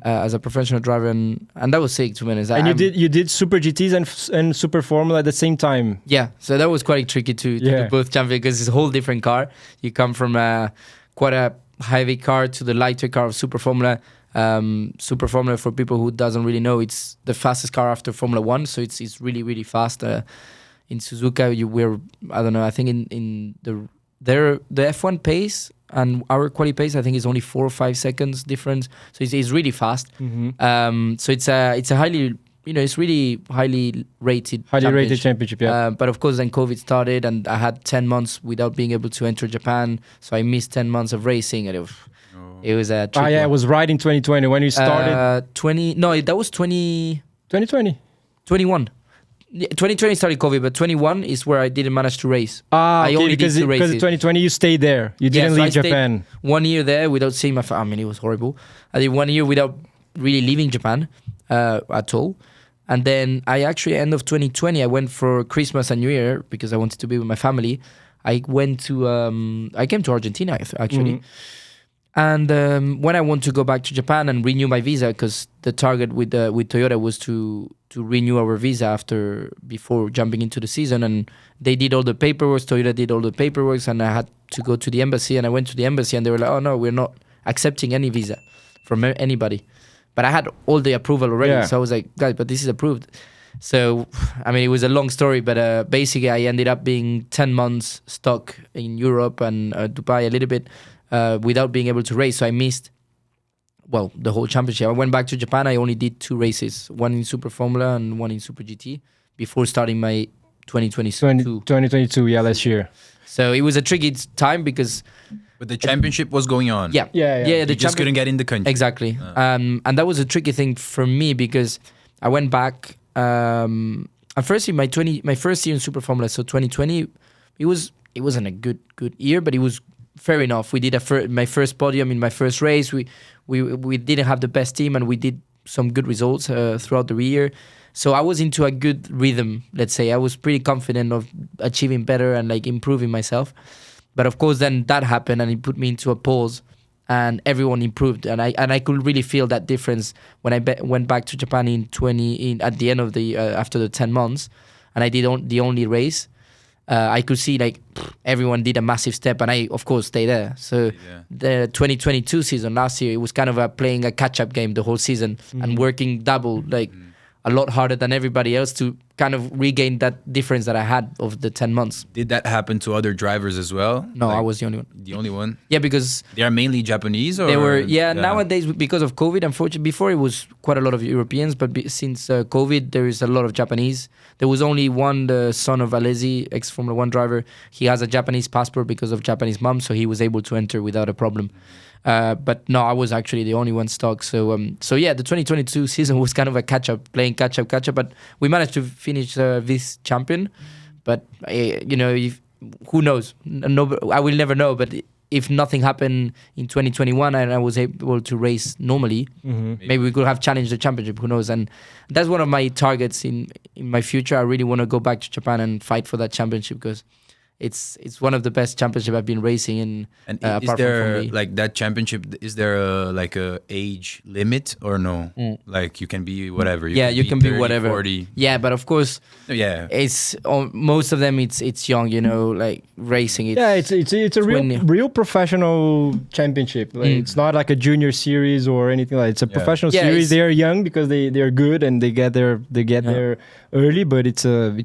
as a professional driver, and that was sick, to be honest. And you did Super GTs and Super Formula at the same time. Yeah, so that was quite tricky to do both champion, because it's a whole different car. You come from quite a heavy car to the lighter car of Super Formula. Super Formula, for people who doesn't really know, it's the fastest car after Formula 1, so it's really, really fast. In Suzuka, I think in the F1 pace and our quali pace, I think is only 4 or 5 seconds difference, so it's really fast. So it's a highly, it's really highly rated championship. Yeah. But of course, then COVID started, and I had 10 months without being able to enter Japan, so I missed 10 months of racing, and it was a tricky it was right in 2020 when you started. That was 2020. 21. 2020 started COVID, but 21 is where I didn't manage to race. I only did 2 races. Because 2020 you stayed there. You didn't leave Japan. 1 year there without seeing my family. I mean, it was horrible. I did 1 year without really leaving Japan at all. And then I actually, end of 2020, I went for Christmas and New Year because I wanted to be with my family. I came to Argentina, actually. And when I want to go back to Japan and renew my visa, because the target with Toyota was to renew our visa before jumping into the season, and they did all the paperwork. Toyota did all the paperwork, and I had to go to the embassy. And I went to the embassy, and they were like, "Oh no, we're not accepting any visa from anybody." But I had all the approval already, so I was like, "Guys, but this is approved." So, I mean, it was a long story, but basically, I ended up being 10 months stuck in Europe and Dubai a little bit. Without being able to race, so I missed the whole championship. I went back to Japan. I only did 2 races, one in Super Formula and one in Super GT, before starting my 2022. Yeah, last year. So it was a tricky time because... But the championship was going on. Yeah. You just couldn't get in the country. Exactly. And that was a tricky thing for me because I went back... and firstly, my first year in Super Formula, so 2020, it wasn't a good year, but it was fair enough. We did my first podium in my first race. We didn't have the best team, and we did some good results throughout the year. So I was into a good rhythm, let's say. I was pretty confident of achieving better and improving myself. But of course, then that happened, and it put me into a pause, and everyone improved, and I could really feel that difference when I went back to Japan at the end of the after the 10 months, and I did the only race. I could see everyone did a massive step, and I of course stayed there. So the 2022 season last year, it was kind of playing a catch-up game the whole season and working double, a lot harder than everybody else to kind of regain that difference that I had of the 10 months. Did that happen to other drivers as well? No, I was the only one. The only one? Yeah, because... They are mainly Japanese? Or? They were, nowadays, because of COVID, unfortunately, before it was quite a lot of Europeans, but since COVID, there is a lot of Japanese. There was only one, the son of Alesi, ex-Formula 1 driver. He has a Japanese passport because of Japanese mom, so he was able to enter without a problem. But no, I was actually the only one stuck. So yeah, the 2022 season was kind of a catch-up, playing catch-up. But we managed to finish vice champion. But who knows? I will never know. But if nothing happened in 2021 and I was able to race normally, maybe we could have challenged the championship. Who knows? And that's one of my targets in my future. I really want to go back to Japan and fight for that championship because it's one of the best championships I've been racing in. And is there that championship? Is there a age limit or no? You can be whatever. You can be 30, whatever. 40. Yeah, but of course, it's most of them. It's young, racing. It's a real professional championship. It's not like a junior series or anything like. It's a professional series. They are young because they're good and they get there early. But it's a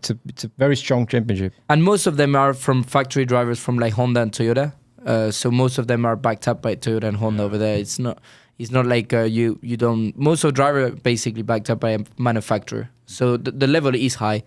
very strong championship. And most of them are from factory drivers from Honda and Toyota. So most of them are backed up by Toyota and Honda over there. It's not like you don't. Most of driver basically backed up by a manufacturer. So the level is high.